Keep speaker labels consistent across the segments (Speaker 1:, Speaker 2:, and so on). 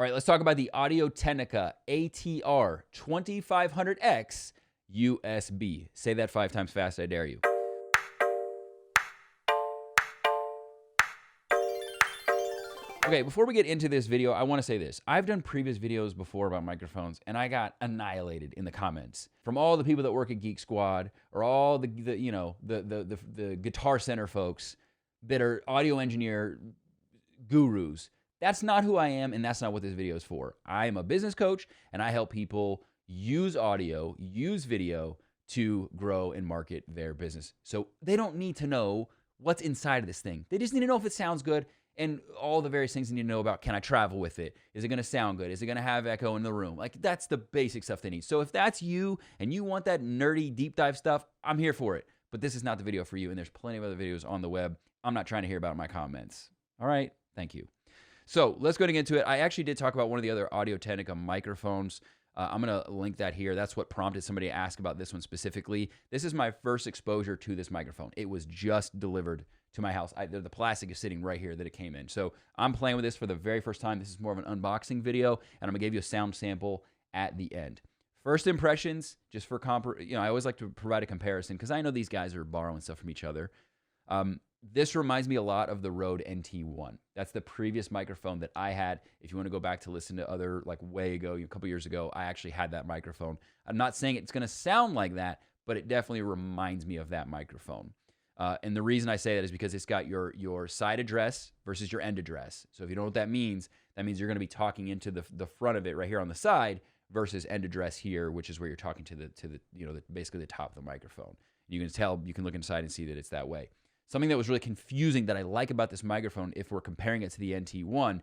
Speaker 1: All right, let's talk about the Audio-Technica ATR 2500x USB. Say that 5 times fast, I dare you. Okay, before we get into this video, I want to say this. I've done previous videos before about microphones, and I got annihilated in the comments from all the people that work at Geek Squad or all the Guitar Center folks that are audio engineer gurus. That's not who I am, and that's not what this video is for. I am a business coach, and I help people use audio, use video to grow and market their business. So they don't need to know what's inside of this thing. They just need to know if it sounds good and all the various things they need to know about. Can I travel with it? Is it going to sound good? Is it going to have echo in the room? Like, that's the basic stuff they need. So if that's you and you want that nerdy deep dive stuff, I'm here for it. But this is not the video for you, and there's plenty of other videos on the web. I'm not trying to hear about my comments. All right? Thank you. So let's go into it. I actually did talk about one of the other Audio-Technica microphones. I'm going to link that here. That's what prompted somebody to ask about this one specifically. This is my first exposure to this microphone. It was just delivered to my house. The plastic is sitting right here that it came in. So I'm playing with this for the very first time. This is more of an unboxing video, and I'm going to give you a sound sample at the end. First impressions, just for I always like to provide a comparison because I know these guys are borrowing stuff from each other. This reminds me a lot of the Rode NT1. That's the previous microphone that I had. If you want to go back to listen to other, like way ago, a couple years ago, I actually had that microphone. I'm not saying it's going to sound like that, but it definitely reminds me of that microphone. And the reason I say that is because it's got your side address versus your end address. So if you know what that means you're going to be talking into the front of it right here on the side versus end address here, which is where you're talking to basically the top of the microphone. You can tell, you can look inside and see that it's that way. Something that was really confusing that I like about this microphone, if we're comparing it to the NT1,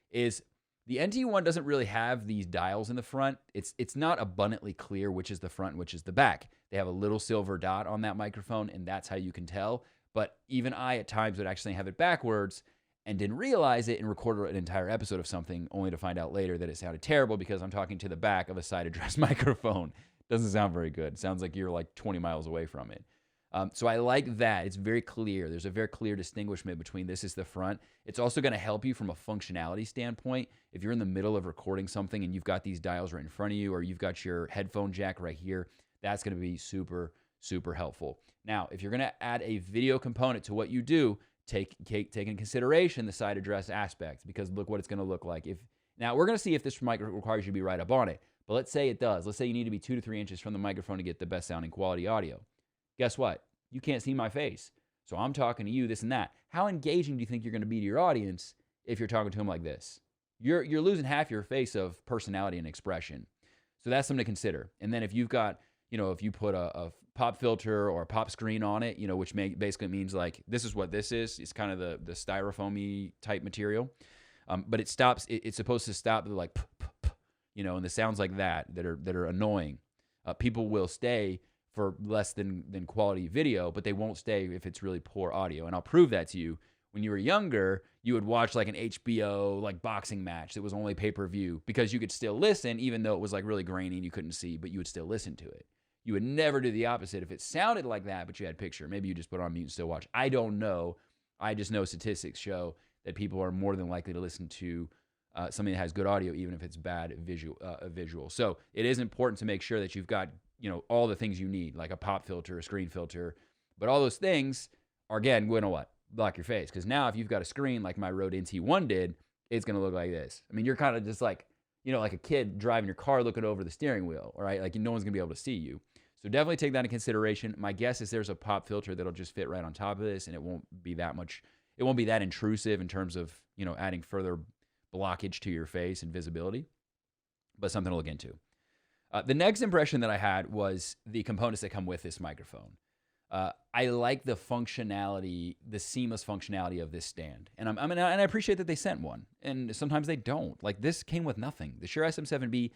Speaker 1: is the NT1 doesn't really have these dials in the front. It's not abundantly clear which is the front and which is the back. They have a little silver dot on that microphone, and that's how you can tell. But even I, at times, would actually have it backwards and didn't realize it and recorded an entire episode of something only to find out later that it sounded terrible because I'm talking to the back of a side address microphone. Doesn't sound very good. Sounds like you're like 20 miles away from it. So I like that. It's very clear. There's a very clear distinguishment between this is the front. It's also going to help you from a functionality standpoint. If you're in the middle of recording something and you've got these dials right in front of you, or you've got your headphone jack right here, that's going to be super, super helpful. Now, if you're going to add a video component to what you do, take in consideration the side address aspect, because look what it's going to look like. Now, we're going to see if this mic requires you to be right up on it, but let's say it does. Let's say you need to be 2 to 3 inches from the microphone to get the best sounding quality audio. Guess what? You can't see my face. So I'm talking to you, this and that. How engaging do you think you're going to be to your audience if you're talking to them like this? You're losing half your face of personality and expression. So that's something to consider. And then if you've got, if you put a pop filter or a pop screen on it, which basically means like, this is what this is. It's kind of the styrofoamy type material. But it's supposed to stop the like, and the sounds like that are annoying. People will stay for less than quality video, but they won't stay if it's really poor audio. And I'll prove that to you. When you were younger, you would watch like an HBO like boxing match that was only pay-per-view because you could still listen, even though it was like really grainy and you couldn't see, but you would still listen to it. You would never do the opposite if it sounded like that, but you had picture. Maybe you just put it on mute and still watch. I don't know. I just know statistics show that people are more than likely to listen to something that has good audio, even if it's bad visual. So it is important to make sure that you've got all the things you need, like a pop filter, a screen filter. But all those things are, again, going to what? Block your face. Because now if you've got a screen like my Rode NT1 did, it's going to look like this. I mean, you're kind of just like, like a kid driving your car looking over the steering wheel, right? Like no one's going to be able to see you. So definitely take that into consideration. My guess is there's a pop filter that'll just fit right on top of this, and it won't be that intrusive in terms of, adding further blockage to your face and visibility, but something to look into. The next impression that I had was the components that come with this microphone. I like the functionality, the seamless functionality of this stand. And I appreciate that they sent one. And sometimes they don't. Like this came with nothing. The Shure SM7B,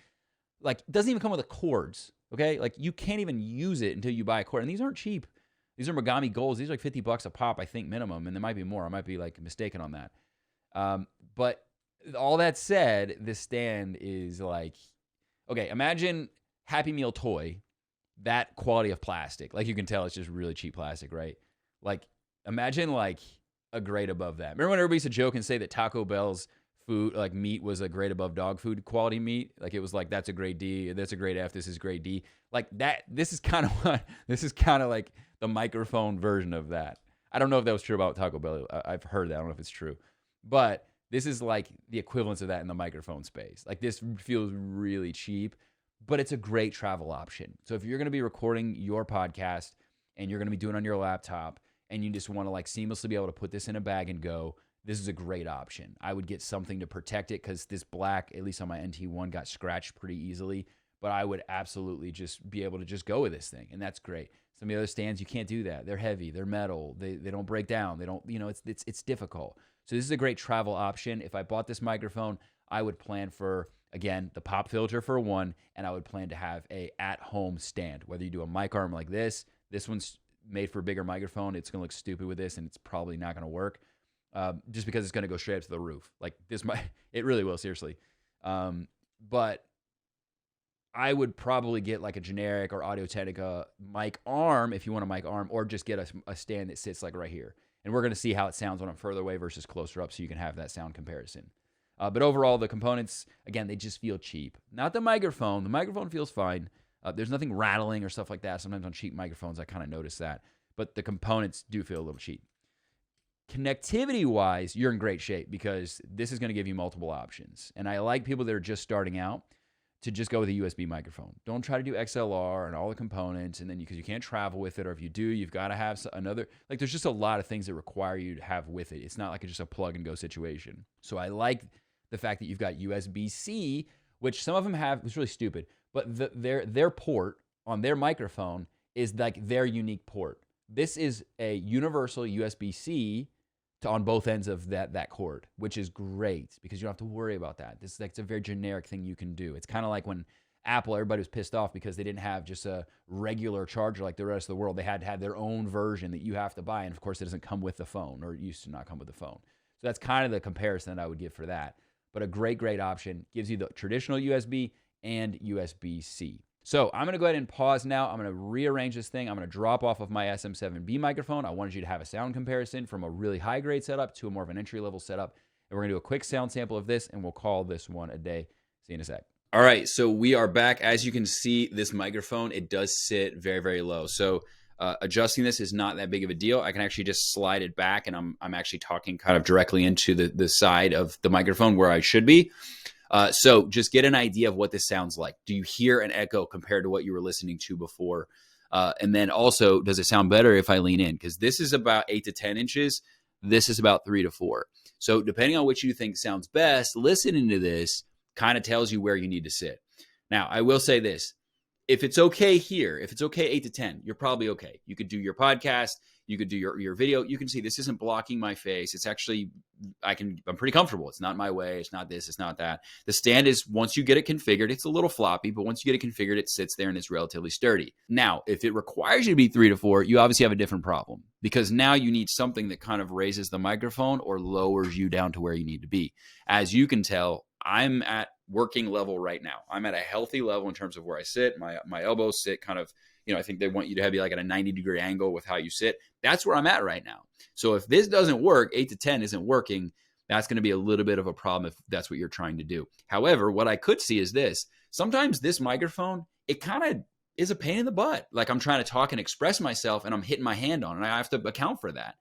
Speaker 1: like, doesn't even come with the cords. Okay? Like you can't even use it until you buy a cord. And these aren't cheap. These are Mogami Golds. These are like $50 a pop, I think, minimum. And there might be more. I might be like mistaken on that. But all that said, this stand is like, okay, imagine Happy Meal toy, that quality of plastic. Like you can tell it's just really cheap plastic, right? Like imagine like a grade above that. Remember when everybody used to joke and say that Taco Bell's food, like meat was a grade above dog food quality meat. Like it was like, that's a grade D, that's a grade F, this is grade D. Like that, this is kind of like the microphone version of that. I don't know if that was true about Taco Bell. I've heard that. I don't know if it's true. But this is like the equivalence of that in the microphone space. Like this feels really cheap, but it's a great travel option. So if you're going to be recording your podcast and you're going to be doing it on your laptop and you just want to like seamlessly be able to put this in a bag and go, this is a great option. I would get something to protect it because this black, at least on my NT1, got scratched pretty easily. But I would absolutely just be able to just go with this thing, and that's great. Some of the other stands, you can't do that. They're heavy, they're metal, they don't break down. They don't, it's difficult. So this is a great travel option. If I bought this microphone, I would plan for, again, the pop filter for one, and I would plan to have a at-home stand. Whether you do a mic arm like this one's made for a bigger microphone. It's going to look stupid with this, and it's probably not going to work just because it's going to go straight up to the roof. Like this might, it really will, seriously. But I would probably get like a generic or Audio-Technica mic arm if you want a mic arm, or just get a stand that sits like right here. And we're going to see how it sounds when I'm further away versus closer up so you can have that sound comparison. But overall, the components, again, they just feel cheap. Not the microphone. The microphone feels fine. There's nothing rattling or stuff like that. Sometimes on cheap microphones, I kind of notice that. But the components do feel a little cheap. Connectivity-wise, you're in great shape because this is going to give you multiple options. And I like people that are just starting out to just go with a USB microphone. Don't try to do XLR and all the components, and then because you can't travel with it, or if you do, you've got to have another, like there's just a lot of things that require you to have with it. It's not like it's just a plug and go situation. So I like the fact that you've got USB-C, which some of them have. It's really stupid, but their port on their microphone is like their unique port. This is a universal USB-C on both ends of that cord, which is great because you don't have to worry about that. This is like, it's a very generic thing you can do. It's kind of like when Apple, everybody was pissed off because they didn't have just a regular charger like the rest of the world. They had to have their own version that you have to buy, and of course it doesn't come with the phone, or it used to not come with the phone. So that's kind of the comparison that I would give for that. But a great option. Gives you the traditional USB and USB-C. So I'm going to go ahead and pause now. I'm going to rearrange this thing. I'm going to drop off of my SM7B microphone. I wanted you to have a sound comparison from a really high-grade setup to a more of an entry-level setup. And we're going to do a quick sound sample of this, and we'll call this one a day. See you in a sec. All right, so we are back. As you can see, this microphone, it does sit very, very low. So adjusting this is not that big of a deal. I can actually just slide it back, and I'm actually talking kind of directly into the side of the microphone where I should be. So just get an idea of what this sounds like. Do you hear an echo compared to what you were listening to before? And then also, does it sound better if I lean in? Because this is about 8 to 10 inches. This is about 3 to 4. So depending on which you think sounds best, listening to this kind of tells you where you need to sit. Now, I will say this. If it's okay here, if it's okay 8 to 10, you're probably okay. You could do your podcast. You could do your video. You can see this isn't blocking my face. It's actually, I'm pretty comfortable. It's not my way. It's not this. It's not that. The stand is, once you get it configured, it's a little floppy, but once you get it configured, it sits there and it's relatively sturdy. Now, if it requires you to be 3 to 4, you obviously have a different problem because now you need something that kind of raises the microphone or lowers you down to where you need to be. As you can tell, I'm at working level right now. I'm at a healthy level in terms of where I sit. My elbows sit kind of, I think they want you to have like at a 90-degree angle with how you sit. That's where I'm at right now. So if this doesn't work, 8 to 10 isn't working, that's going to be a little bit of a problem if that's what you're trying to do. However, what I could see is this. Sometimes this microphone, it kind of is a pain in the butt. Like I'm trying to talk and express myself and I'm hitting my hand on it, and I have to account for that.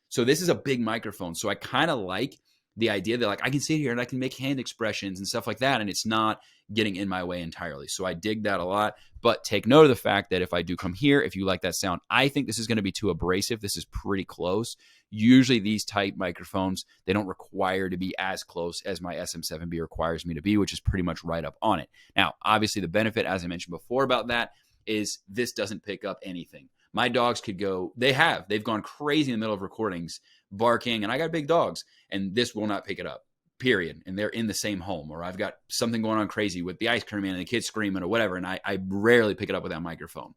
Speaker 1: So this is a big microphone. So I kind of like the idea that like I can sit here and I can make hand expressions and stuff like that, and it's not getting in my way entirely. So I dig that a lot, but take note of the fact that if I do come here, if you like that sound, I think this is going to be too abrasive. This is pretty close. Usually these type microphones, they don't require to be as close as my SM7B requires me to be, which is pretty much right up on it. Now, obviously the benefit, as I mentioned before about that, is this doesn't pick up anything. My dogs could go, they've gone crazy in the middle of recordings, barking, and I got big dogs, and this will not pick it up, period. And they're in the same home, or I've got something going on crazy with the ice cream man and the kids screaming or whatever, and I rarely pick it up with that microphone.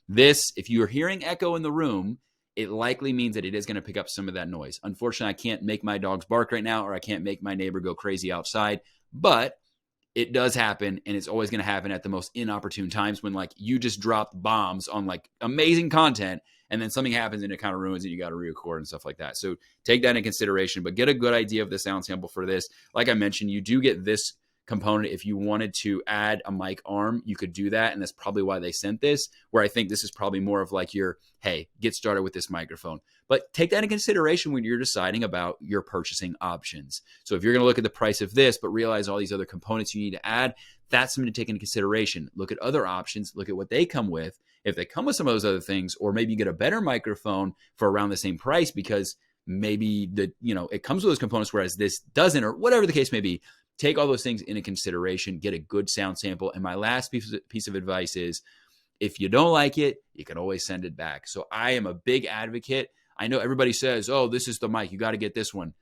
Speaker 1: This, if you're hearing echo in the room, it likely means that it is going to pick up some of that noise. Unfortunately, I can't make my dogs bark right now, or I can't make my neighbor go crazy outside, but it does happen, and it's always going to happen at the most inopportune times when like you just dropped bombs on like amazing content, and then something happens and it kind of ruins it. You got to re-record and stuff like that. So take that into consideration, but get a good idea of the sound sample for this. Like I mentioned, you do get this component. If you wanted to add a mic arm, you could do that. And that's probably why they sent this, where I think this is probably more of like your, hey, get started with this microphone. But take that into consideration when you're deciding about your purchasing options. So if you're going to look at the price of this, but realize all these other components you need to add, that's something to take into consideration. Look at other options, look at what they come with. If they come with some of those other things, or maybe you get a better microphone for around the same price because maybe it comes with those components, whereas this doesn't, or whatever the case may be. Take all those things into consideration, get a good sound sample. And my last piece of advice is, if you don't like it, you can always send it back. So I am a big advocate. I know everybody says, oh, this is the mic, you got to get this one.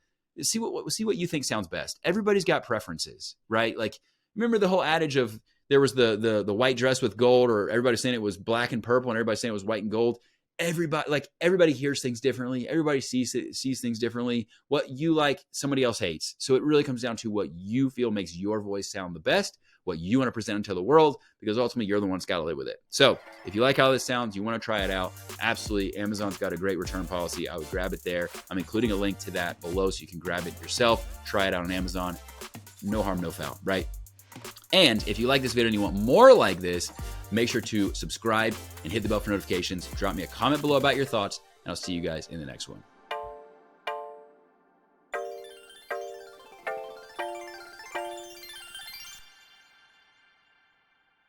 Speaker 1: See what you think sounds best. Everybody's got preferences, right? Like, remember the whole adage of there was the white dress with gold, or everybody saying it was black and purple and everybody saying it was white and gold. Everybody hears things differently. Everybody sees things differently. What you like, somebody else hates. So it really comes down to what you feel makes your voice sound the best, what you want to present to the world, because ultimately you're the one that's got to live with it. So if you like how this sounds, you want to try it out, absolutely. Amazon's got a great return policy. I would grab it there. I'm including a link to that below so you can grab it yourself, try it out on Amazon. No harm, no foul, right? And if you like this video and you want more like this, make sure to subscribe and hit the bell for notifications. Drop me a comment below about your thoughts, and I'll see you guys in the next one.